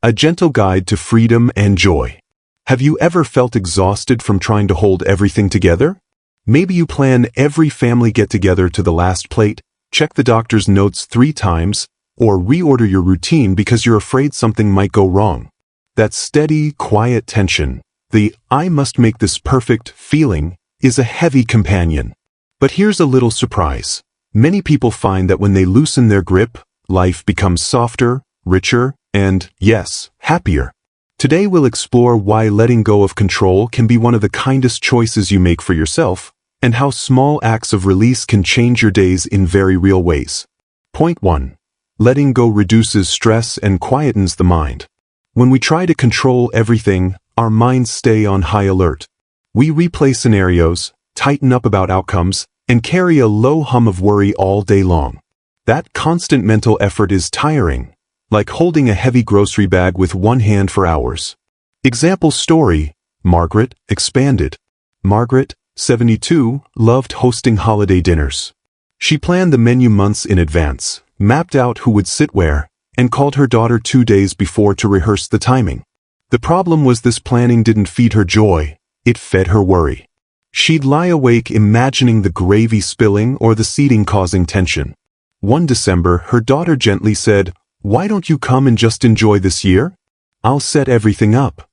a gentle guide to freedom and joy. Have you ever felt exhausted from trying to hold everything together? Maybe you plan every family get-together to the last plate, check the doctor's notes 3 times, or reorder your routine because you're afraid something might go wrong. That steady, quiet tension, the "I must make this perfect" feeling, is a heavy companion. But here's a little surprise. Many people find that when they loosen their grip, life becomes softer, richer, and, yes, happier. Today we'll explore why letting go of control can be one of the kindest choices you make for yourself, and how small acts of release can change your days in very real ways. Point 1. Letting go reduces stress and quietens the mind. When we try to control everything, our minds stay on high alert. We replay scenarios, tighten up about outcomes, and carry a low hum of worry all day long. That constant mental effort is tiring, like holding a heavy grocery bag with one hand for hours. Example story: Margaret, expanded. Margaret, 72, loved hosting holiday dinners. She planned the menu months in advance, mapped out who would sit where, and called her daughter 2 days before to rehearse the timing. The problem was this planning didn't feed her joy, it fed her worry. She'd lie awake imagining the gravy spilling or the seating causing tension. One December, her daughter gently said, "Why don't you come and just enjoy this year? I'll set everything up."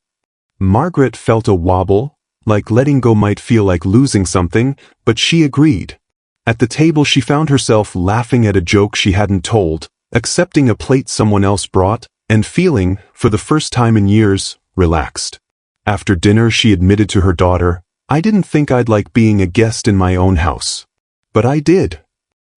Margaret felt a wobble, like letting go might feel like losing something, but she agreed. At the table she found herself laughing at a joke she hadn't told, accepting a plate someone else brought, and feeling, for the first time in years, relaxed. After dinner she admitted to her daughter, "I didn't think I'd like being a guest in my own house. But I did."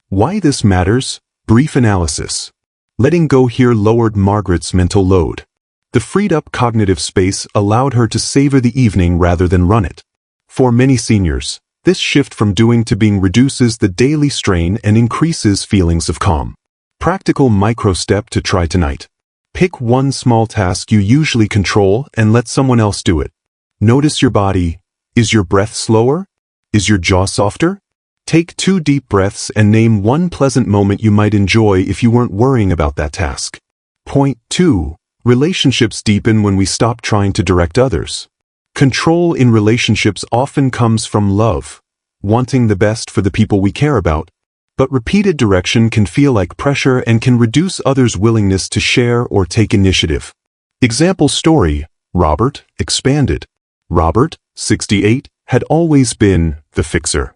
Why this matters? Brief analysis. Letting go here lowered Margaret's mental load. The freed-up cognitive space allowed her to savor the evening rather than run it. For many seniors, this shift from doing to being reduces the daily strain and increases feelings of calm. Practical micro-step to try tonight. Pick one small task you usually control and let someone else do it. Notice your body. Is your breath slower? Is your jaw softer? Take 2 deep breaths and name one pleasant moment you might enjoy if you weren't worrying about that task. Point 2. Relationships deepen when we stop trying to direct others. Control in relationships often comes from love, wanting the best for the people we care about, but repeated direction can feel like pressure and can reduce others' willingness to share or take initiative. Example story: Robert, expanded. Robert, 68, had always been the fixer.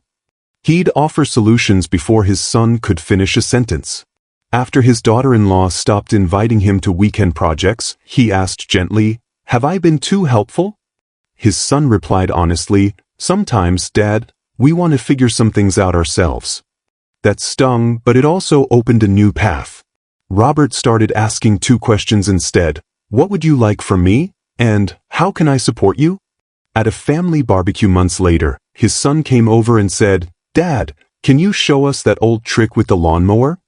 He'd offer solutions before his son could finish a sentence. After his daughter-in-law stopped inviting him to weekend projects, he asked gently, "Have I been too helpful?" His son replied honestly, "Sometimes, Dad, we want to figure some things out ourselves." That stung, but it also opened a new path. Robert started asking 2 questions instead: "What would you like from me?" and "How can I support you?" At a family barbecue months later, his son came over and said, "Dad, can you show us that old trick with the lawnmower?"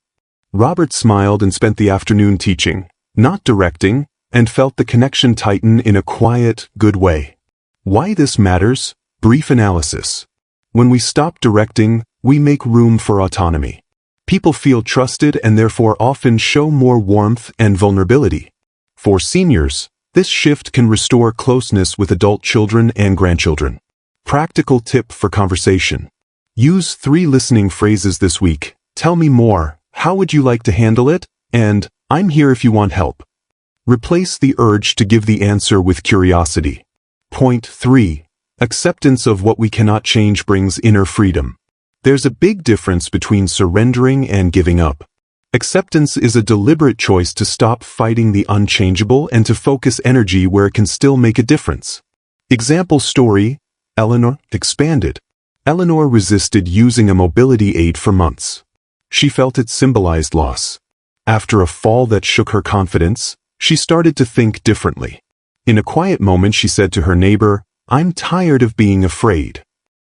Robert smiled and spent the afternoon teaching, not directing, and felt the connection tighten in a quiet, good way. Why this matters? Brief analysis. When we stop directing, we make room for autonomy. People feel trusted and therefore often show more warmth and vulnerability. For seniors, this shift can restore closeness with adult children and grandchildren. Practical tip for conversation. Use 3 listening phrases this week. Tell me more. How would you like to handle it? And I'm here if you want help. Replace the urge to give the answer with curiosity. Point 3. Acceptance of what we cannot change brings inner freedom. There's a big difference between surrendering and giving up. Acceptance is a deliberate choice to stop fighting the unchangeable and to focus energy where it can still make a difference. Example story: Eleanor, expanded. Eleanor resisted using a mobility aid for months. She felt it symbolized loss. After a fall that shook her confidence, she started to think differently. In a quiet moment she said to her neighbor, "I'm tired of being afraid."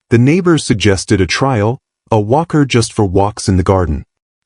The neighbor suggested a trial, a walker just for walks in the garden.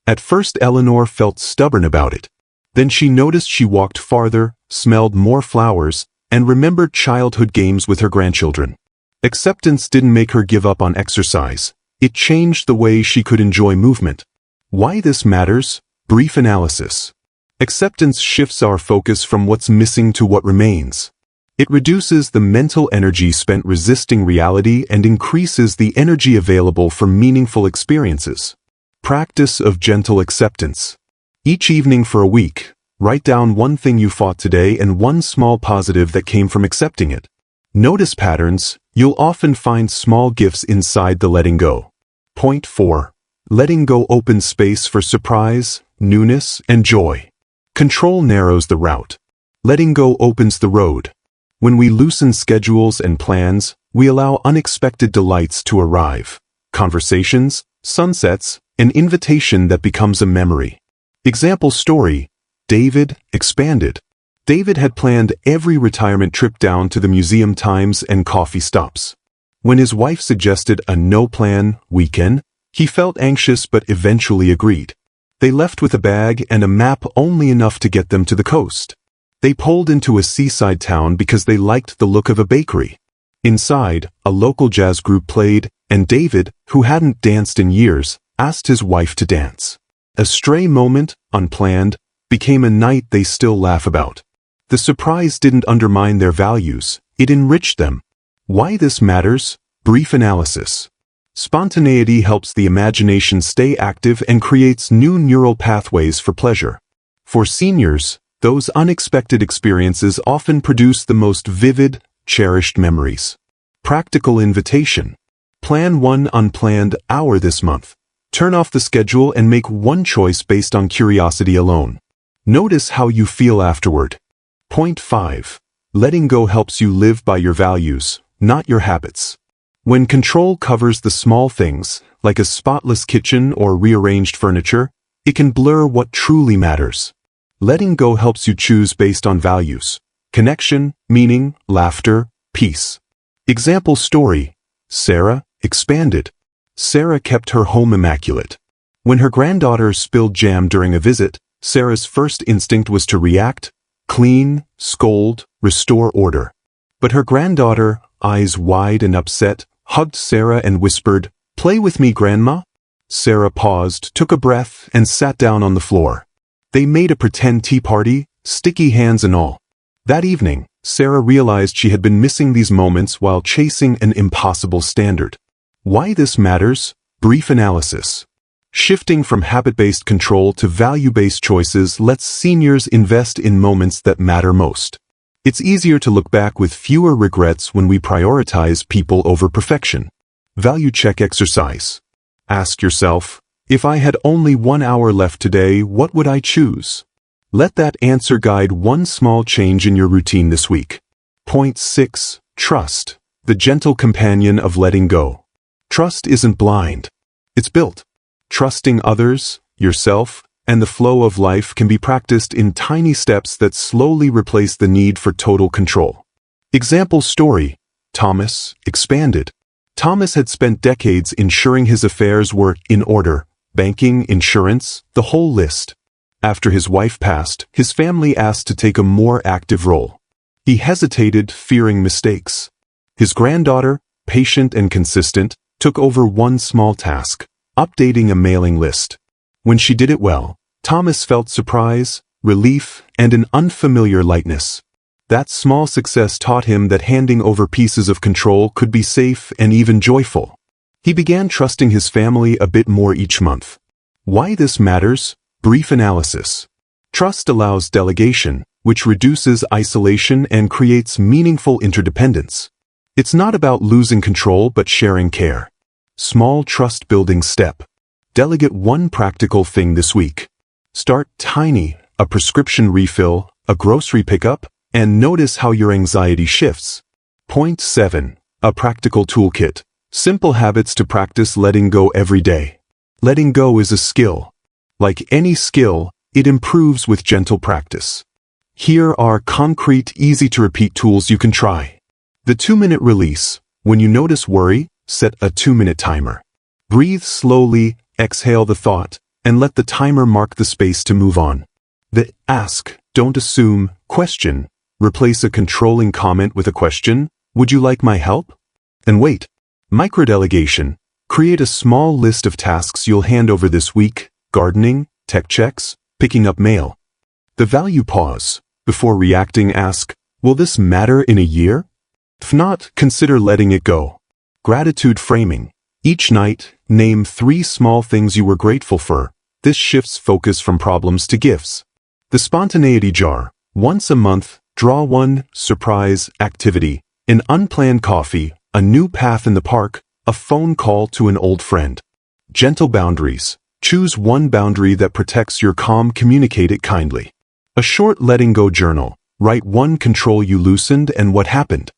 At first Eleanor felt stubborn about it. Then she noticed she walked farther, smelled more flowers, and remembered childhood games with her grandchildren. Acceptance didn't make her give up on exercise. It changed the way she could enjoy movement. Why this matters? Brief analysis. Acceptance shifts our focus from what's missing to what remains. It reduces the mental energy spent resisting reality and increases the energy available for meaningful experiences. Practice of gentle acceptance. Each evening for a week, write down one thing you fought today and one small positive that came from accepting it. Notice patterns. You'll often find small gifts inside the letting go. Point 4. Letting go opens space for surprise, newness, and joy. Control narrows the route. Letting go opens the road. When we loosen schedules and plans, we allow unexpected delights to arrive. Conversations, sunsets, an invitation that becomes a memory. Example story. David expanded. David had planned every retirement trip down to the museum times and coffee stops. When his wife suggested a no-plan weekend, he felt anxious but eventually agreed. They left with a bag and a map only enough to get them to the coast. They pulled into a seaside town because they liked the look of a bakery. Inside, a local jazz group played, and David, who hadn't danced in years, asked his wife to dance. A stray moment, unplanned, became a night they still laugh about. The surprise didn't undermine their values, it enriched them. Why this matters? Brief analysis. Spontaneity helps the imagination stay active and creates new neural pathways for pleasure. For seniors, those unexpected experiences often produce the most vivid, cherished memories. Practical invitation. Plan one unplanned hour this month. Turn off the schedule and make one choice based on curiosity alone. Notice how you feel afterward. Point 5. Letting go helps you live by your values, not your habits. When control covers the small things, like a spotless kitchen or rearranged furniture, it can blur what truly matters. Letting go helps you choose based on values. Connection, meaning, laughter, peace. Example story. Sarah expanded. Sarah kept her home immaculate. When her granddaughter spilled jam during a visit, Sarah's first instinct was to react, clean, scold, restore order. But her granddaughter, eyes wide and upset, hugged Sarah and whispered, "Play with me, Grandma." Sarah paused, took a breath, and sat down on the floor. They made a pretend tea party, sticky hands and all. That evening, Sarah realized she had been missing these moments while chasing an impossible standard. Why this matters? Brief analysis. Shifting from habit-based control to value-based choices lets seniors invest in moments that matter most. It's easier to look back with fewer regrets when we prioritize people over perfection. Value check exercise. Ask yourself, if I had only 1 hour left today, what would I choose? Let that answer guide one small change in your routine this week. Point 6. Trust, the gentle companion of letting go. Trust isn't blind. It's built. Trusting others, yourself, and the flow of life can be practiced in tiny steps that slowly replace the need for total control. Example story. Thomas expanded. Thomas had spent decades ensuring his affairs were in order, banking, insurance, the whole list. After his wife passed, his family asked to take a more active role. He hesitated, fearing mistakes. His granddaughter, patient and consistent, took over one small task, updating a mailing list. When she did it well, Thomas felt surprise, relief, and an unfamiliar lightness. That small success taught him that handing over pieces of control could be safe and even joyful. He began trusting his family a bit more each month. Why this matters? Brief analysis. Trust allows delegation, which reduces isolation and creates meaningful interdependence. It's not about losing control but sharing care. Small trust-building step. Delegate one practical thing this week. Start tiny, a prescription refill, a grocery pickup, and notice how your anxiety shifts. Point 7. A practical toolkit. Simple habits to practice letting go every day. Letting go is a skill. Like any skill, it improves with gentle practice. Here are concrete, easy-to-repeat tools you can try. The 2-minute release. When you notice worry, set a 2-minute timer. Breathe slowly, exhale the thought, and let the timer mark the space to move on. The ask, don't assume, question. Replace a controlling comment with a question. Would you like my help? And wait. Microdelegation. Create a small list of tasks you'll hand over this week. Gardening, tech checks, picking up mail. The value pause. Before reacting, ask, will this matter in a year? If not, consider letting it go. Gratitude framing. Each night, name 3 small things you were grateful for. This shifts focus from problems to gifts. The spontaneity jar. Once a month, draw one surprise activity. An unplanned coffee, a new path in the park, a phone call to an old friend. Gentle boundaries. Choose one boundary that protects your calm, communicate it kindly. A short letting go journal. Write one control you loosened and what happened.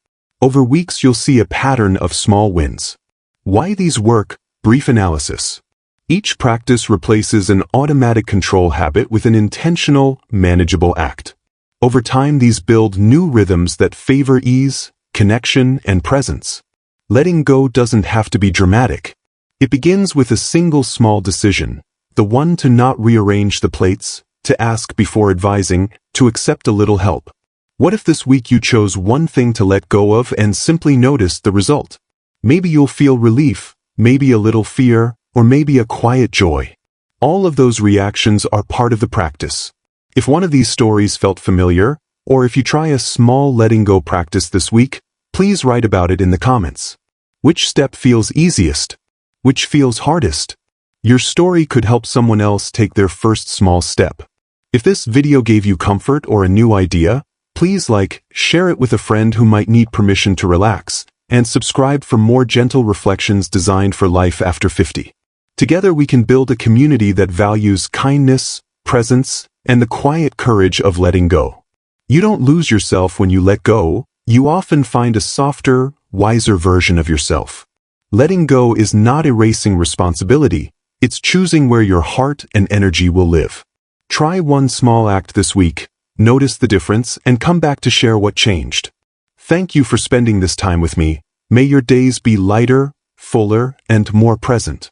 Over weeks you'll see a pattern of small wins. Why these work? Brief analysis. Each practice replaces an automatic control habit with an intentional, manageable act. Over time these build new rhythms that favor ease, connection, and presence. Letting go doesn't have to be dramatic. It begins with a single small decision, the one to not rearrange the plates, to ask before advising, to accept a little help. What if this week you chose one thing to let go of and simply noticed the result? Maybe you'll feel relief, maybe a little fear, or maybe a quiet joy. All of those reactions are part of the practice. If one of these stories felt familiar, or if you try a small letting go practice this week, please write about it in the comments. Which step feels easiest? Which feels hardest? Your story could help someone else take their first small step. If this video gave you comfort or a new idea, please share it with a friend who might need permission to relax, and subscribe for more gentle reflections designed for life after 50. Together we can build a community that values kindness, presence, and the quiet courage of letting go. You don't lose yourself when you let go, you often find a softer, wiser version of yourself. Letting go is not erasing responsibility, it's choosing where your heart and energy will live. Try one small act this week, notice the difference, and come back to share what changed. Thank you for spending this time with me. May your days be lighter, fuller, and more present.